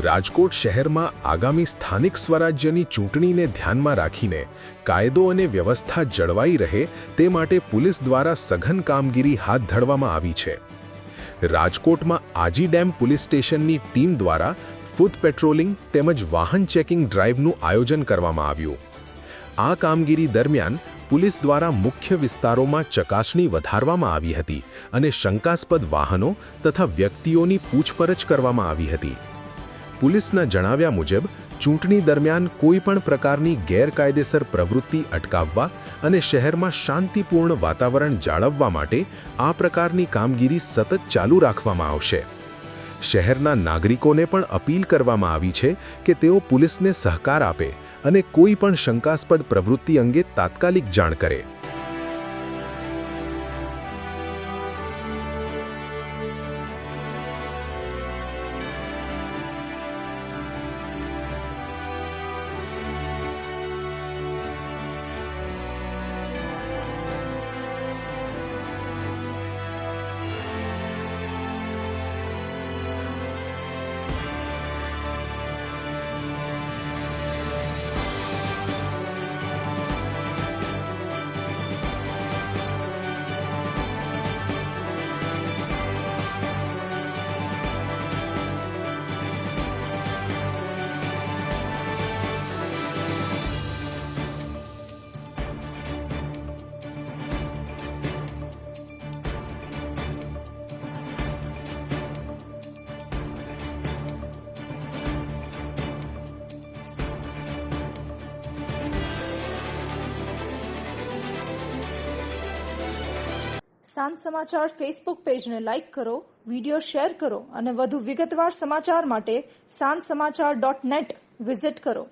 રાજકોટ શહેરમાં આગામી સ્થાનિક સ્વરાજ્યની ચૂંટણીને ધ્યાનમાં રાખીને કાયદો અને વ્યવસ્થા જળવાઈ રહે તે માટે પોલીસ દ્વારા સઘન કામગીરી હાથ ધરવામાં આવી છે. રાજકોટમાં આજી ડેમ પોલીસ સ્ટેશનની ટીમ દ્વારા ફૂટ પેટ્રોલિંગ તેમજ વાહન ચેકિંગ ડ્રાઇવનું આયોજન કરવામાં આવ્યું. આ કામગીરી દરમિયાન પોલીસ દ્વારા મુખ્ય વિસ્તારોમાં ચકાસણી વધારવામાં આવી હતી અને શંકાસ્પદ વાહનો તથા વ્યક્તિઓની પૂછપરછ કરવામાં આવી હતી. પોલીસના જણાવ્યા મુજબ ચૂંટણી દરમિયાન કોઈપણ પ્રકારની ગેરકાયદેસર પ્રવૃત્તિ અટકાવવા અને શહેરમાં શાંતિપૂર્ણ વાતાવરણ જાળવવા માટે આ પ્રકારની કામગીરી સતત ચાલુ રાખવામાં આવશે. શહેરના નાગરિકોને પણ અપીલ કરવામાં આવી છે કે તેઓ પોલીસને સહકાર આપે અને કોઈ પણ શંકાસ્પદ પ્રવૃત્તિ અંગે તાત્કાલિક જાણ કરે. સાંજ સમાચાર ફેસબુક પેજને લાઇક કરો, વિડીયો શેર કરો અને વધુ વિગતવાર સમાચાર માટે sanssamachar.net વિઝિટ કરો.